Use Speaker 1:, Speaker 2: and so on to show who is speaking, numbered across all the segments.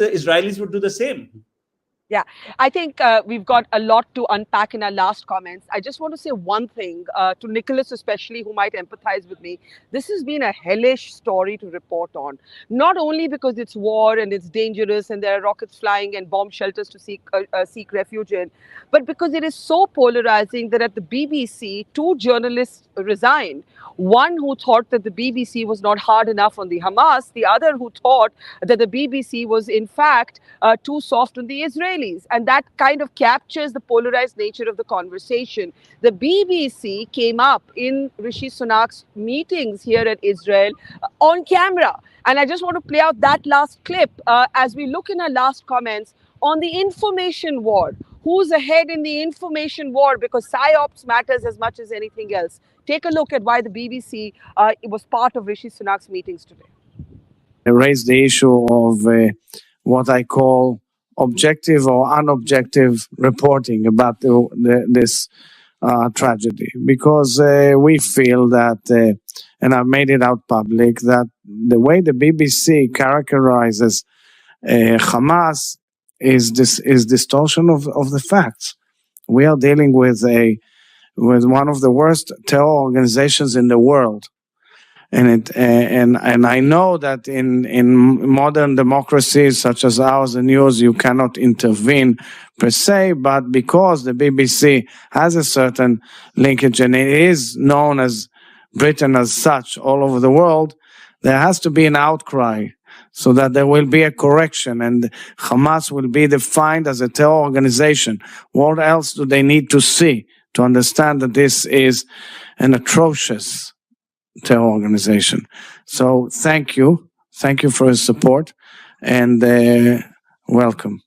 Speaker 1: the Israelis would do the same.
Speaker 2: Yeah, I think we've got a lot to unpack in our last comments. I just want to say one thing to Nicholas, especially, who might empathize with me. This has been a hellish story to report on, not only because it's war and it's dangerous and there are rockets flying and bomb shelters to seek refuge in, but because it is so polarizing that at the BBC, two journalists resigned. One who thought that the BBC was not hard enough on the Hamas, the other who thought that the BBC was in fact too soft on the Israelis. And that kind of captures the polarized nature of the conversation. The BBC came up in Rishi Sunak's meetings here at Israel on camera. And I just want to play out that last clip as we look in our last comments on the information war. Who's ahead in the information war? Because PSYOPs matters as much as anything else. Take a look at why the BBC was part of Rishi Sunak's meetings today.
Speaker 3: I raised the issue of what I call objective or unobjective reporting about this tragedy, because we feel that, and I've made it out public, that the way the BBC characterizes Hamas is distortion of the facts. We are dealing with one of the worst terror organizations in the world. And I know that in modern democracies such as ours and yours, you cannot intervene per se, but because the BBC has a certain linkage and it is known as Britain as such all over the world, there has to be an outcry so that there will be a correction and Hamas will be defined as a terror organization. What else do they need to see to understand that this is an atrocious terror organization? So thank you for your support, and welcome.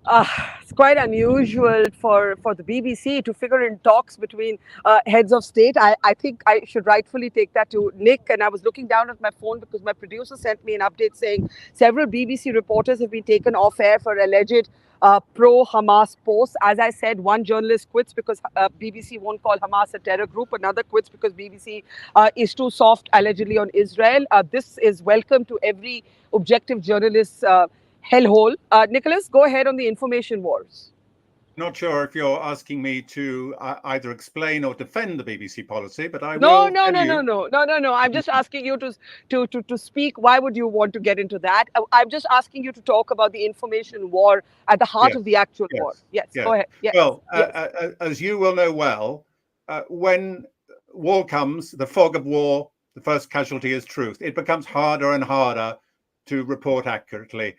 Speaker 2: It's quite unusual for the BBC to figure in talks between heads of state. I think I should rightfully take that to Nick. And I was looking down at my phone because my producer sent me an update saying several BBC reporters have been taken off air for alleged pro-Hamas posts. As I said, one journalist quits because BBC won't call Hamas a terror group. Another quits because BBC is too soft, allegedly, on Israel. This is welcome to every objective journalist's hellhole. Nicholas, go ahead on the information wars.
Speaker 4: Not sure if you're asking me to either explain or defend the BBC policy, but I
Speaker 2: No.
Speaker 4: will.
Speaker 2: No. I'm just asking you to speak. Why would you want to get into that? I'm just asking you to talk about the information war at the heart of the actual war. Yes, go ahead. Yes.
Speaker 4: Well, as you will know well, when war comes, the fog of war, the first casualty is truth. It becomes harder and harder to report accurately.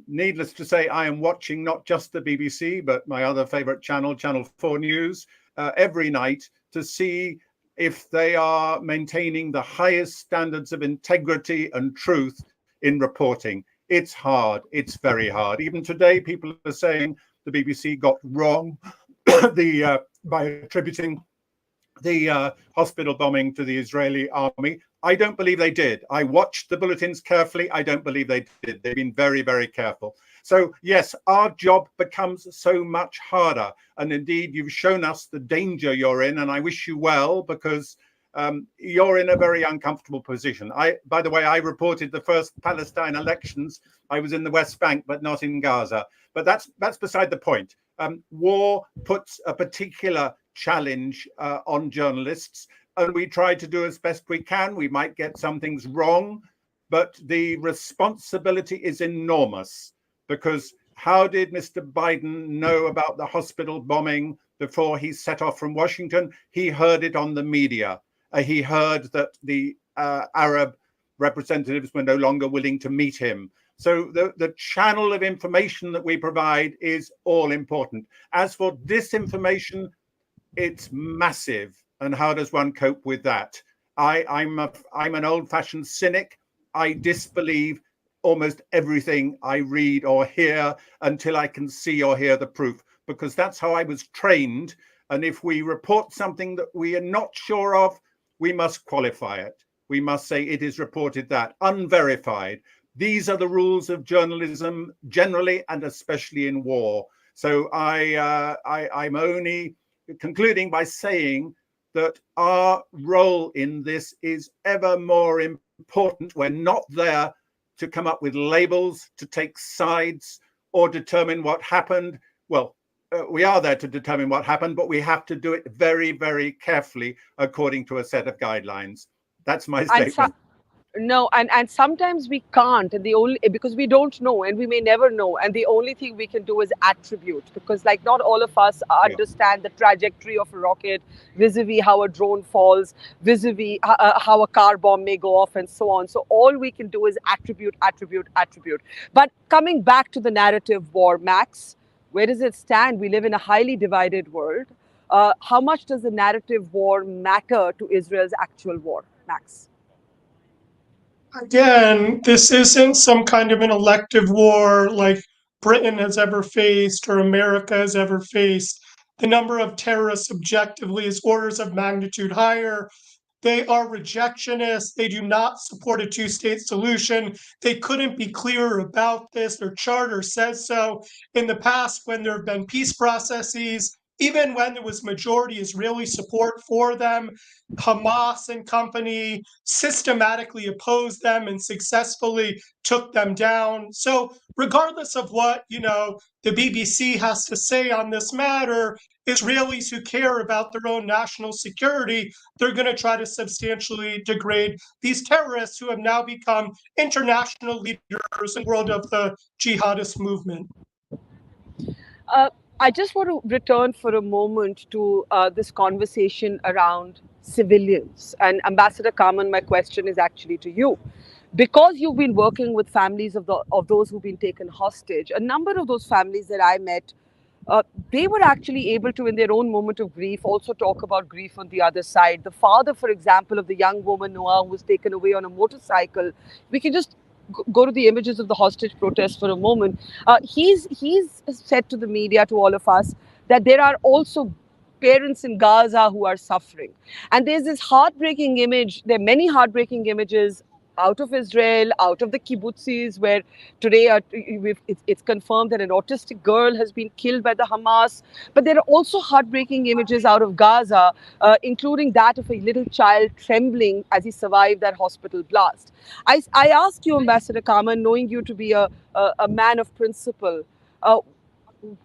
Speaker 4: Needless to say, I am watching not just the BBC, but my other favorite channel, Channel 4 News, every night to see if they are maintaining the highest standards of integrity and truth in reporting. It's hard. It's very hard. Even today, people are saying the BBC got wrong by attributing the hospital bombing to the Israeli army. I don't believe they did. I watched the bulletins carefully. I don't believe they did. They've been very, very careful. So yes, our job becomes so much harder. And indeed, you've shown us the danger you're in, and I wish you well, because you're in a very uncomfortable position. By the way, I reported the first Palestine elections. I was in the West Bank, but not in Gaza. But that's beside the point. War puts a particular challenge on journalists, and we try to do as best we can. We might get some things wrong, but the responsibility is enormous, because how did Mr. Biden know about the hospital bombing before he set off from Washington? He heard it on the media. He heard that the Arab representatives were no longer willing to meet him. So the channel of information that we provide is all important. As for disinformation, it's massive. And how does one cope with that? I'm an old-fashioned cynic. I disbelieve almost everything I read or hear until I can see or hear the proof, because that's how I was trained. And if we report something that we are not sure of, we must qualify it. We must say it is reported that, unverified. These are the rules of journalism generally, and especially in war. So I'm only concluding by saying that our role in this is ever more important important. We're not there to come up with labels, to take sides, or determine what happened. Well, we are there to determine what happened, but we have to do it very, very carefully according to a set of guidelines. That's my statement.
Speaker 2: No, and sometimes we can't, and the only because we don't know, and we may never know, and the only thing we can do is attribute, because like not all of us understand the trajectory of a rocket, vis-a-vis how a drone falls, vis-a-vis how a car bomb may go off, and so on. So all we can do is attribute. But coming back to the narrative war, Max, where does it stand? We live in a highly divided world. How much does the narrative war matter to Israel's actual war, Max?
Speaker 5: Again, this isn't some kind of an elective war like Britain has ever faced or America has ever faced. The number of terrorists objectively is orders of magnitude higher. They are rejectionists. They do not support a two-state solution. They couldn't be clearer about this. Their charter says so. In the past, when there have been peace processes, even when there was majority Israeli support for them, Hamas and company systematically opposed them and successfully took them down. So regardless of what, the BBC has to say on this matter, Israelis who care about their own national security, they're going to try to substantially degrade these terrorists who have now become international leaders in the world of the jihadist movement.
Speaker 2: I just want to return for a moment to this conversation around civilians. And Ambassador Kaman, my question is actually to you. Because you've been working with families of those who've been taken hostage, a number of those families that I met, they were actually able to, in their own moment of grief, also talk about grief on the other side. The father, for example, of the young woman, Noah, who was taken away on a motorcycle, we can just go to the images of the hostage protest for a moment. He's said to the media, to all of us, that there are also parents in Gaza who are suffering. And there's this heartbreaking image, there are many heartbreaking images out of Israel, out of the kibbutzes, where today it's confirmed that an autistic girl has been killed by the Hamas. But there are also heartbreaking images out of Gaza, including that of a little child trembling as he survived that hospital blast. I ask you, Ambassador Kaman, knowing you to be a man of principle,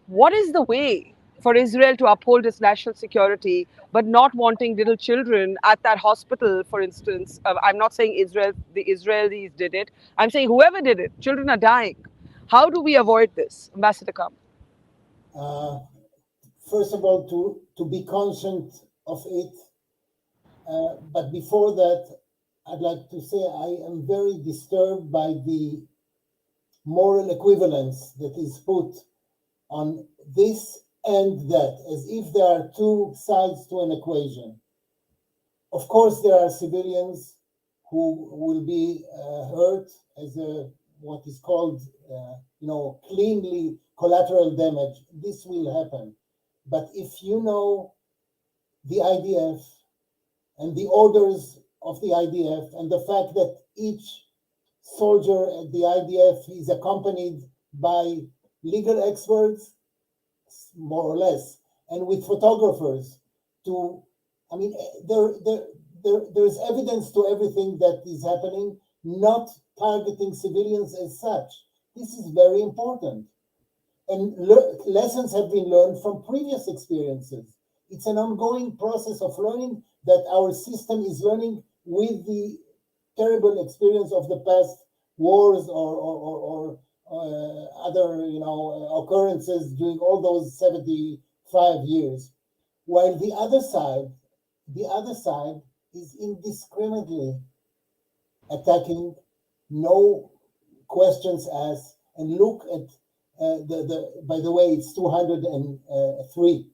Speaker 2: what is the way for Israel to uphold its national security, but not wanting little children at that hospital, for instance? I'm not saying the Israelis did it. I'm saying whoever did it, children are dying. How do we avoid this, Ambassador Kaman?
Speaker 6: First of all, to be conscious of it. But before that, I'd like to say I am very disturbed by the moral equivalence that is put on this and that, as if there are two sides to an equation. Of course, there are civilians who will be hurt as what is called, cleanly collateral damage. This will happen. But if you know the IDF and the orders of the IDF and the fact that each soldier at the IDF is accompanied by legal experts, more or less, and with photographers there's evidence to everything that is happening, not targeting civilians as such. This is very important. And lessons have been learned from previous experiences. It's an ongoing process of learning that our system is learning with the terrible experience of the past wars or other, occurrences during all those 75 years. While the other side is indiscriminately attacking, no questions asked, and look at by the way, it's 203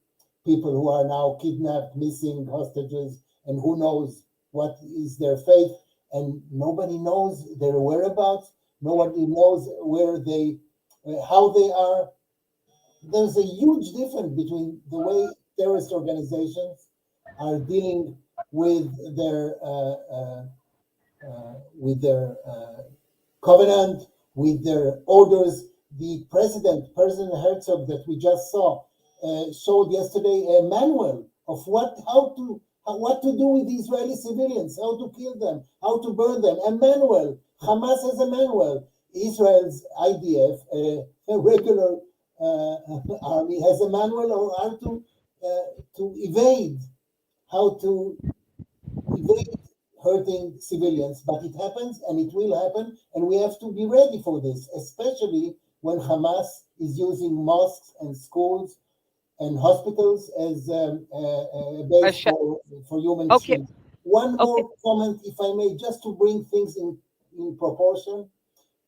Speaker 6: people who are now kidnapped, missing, hostages, and who knows what is their fate, and nobody knows their whereabouts. Nobody knows where how they are. There's a huge difference between the way terrorist organizations are dealing with their covenant, with their orders. The President Herzog, that we just saw, showed yesterday a manual of what to do with Israeli civilians, how to kill them, how to burn them. A manual. Hamas has a manual. Israel's IDF, a regular army, has a manual on how to evade, how to evade hurting civilians. But it happens, and it will happen, and we have to be ready for this, especially when Hamas is using mosques and schools and hospitals as a base for human shields. One more comment, if I may, just to bring things in proportion.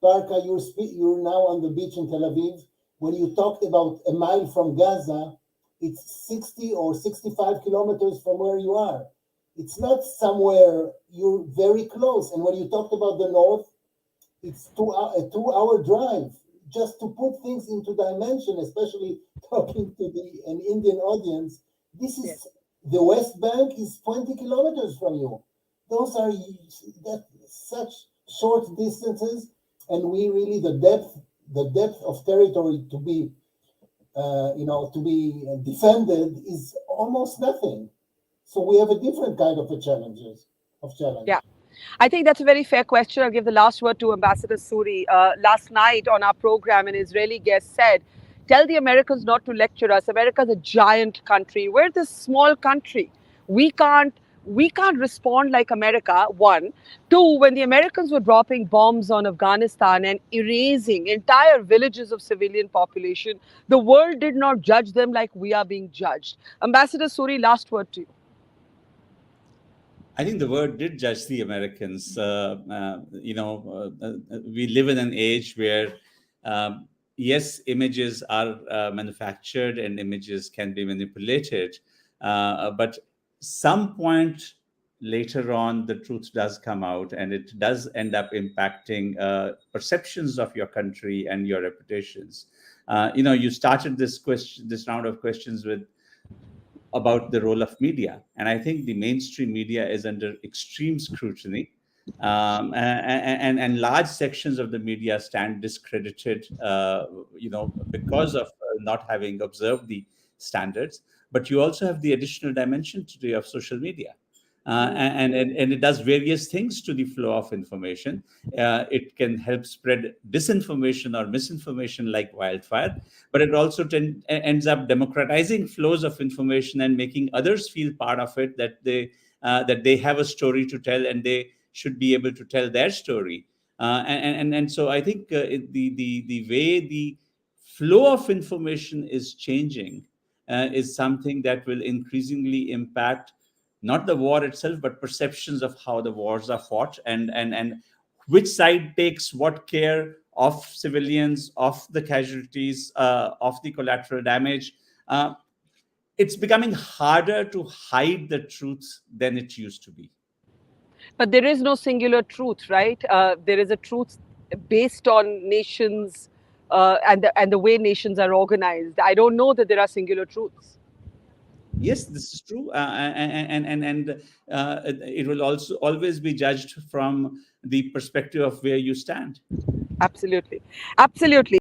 Speaker 6: Barkha, you're now on the beach in Tel Aviv. When you talked about a mile from Gaza, it's 60 or 65 kilometers from where you are. It's not somewhere, you're very close. And when you talked about the north, it's a 2-hour drive. Just to put things into dimension, especially talking to an Indian audience, this is the West Bank is 20 kilometers from you. Those are such short distances, and we really the depth of territory to be defended is almost nothing. So we have a different kind of challenge.
Speaker 2: Yeah. I think that's a very fair question. I'll give the last word to Ambassador Suri. Last night on our program, an Israeli guest said, tell the Americans not to lecture us. America's a giant country. We're this small country. We can't respond like America, one. Two, when the Americans were dropping bombs on Afghanistan and erasing entire villages of civilian population, the world did not judge them like we are being judged. Ambassador Suri, last word to you.
Speaker 1: I think the world did judge the Americans. We live in an age where, yes, images are manufactured and images can be manipulated. But some point later on, the truth does come out, and it does end up impacting perceptions of your country and your reputations. You started this round of questions about the role of media. And I think the mainstream media is under extreme scrutiny. And large sections of the media stand discredited, because of not having observed the standards. But you also have the additional dimension today of social media. And it does various things to the flow of information. It can help spread disinformation or misinformation like wildfire, but it also ends up democratizing flows of information and making others feel part of it, that they have a story to tell and they should be able to tell their story. And so I think the way the flow of information is changing is something that will increasingly impact not the war itself, but perceptions of how the wars are fought and which side takes what care of civilians, of the casualties, of the collateral damage. It's becoming harder to hide the truth than it used to be.
Speaker 2: But there is no singular truth, right? There is a truth based on nations and the way nations are organized. I don't know that there are singular truths.
Speaker 1: Yes, this is true, and it will also always be judged from the perspective of where you stand.
Speaker 2: Absolutely.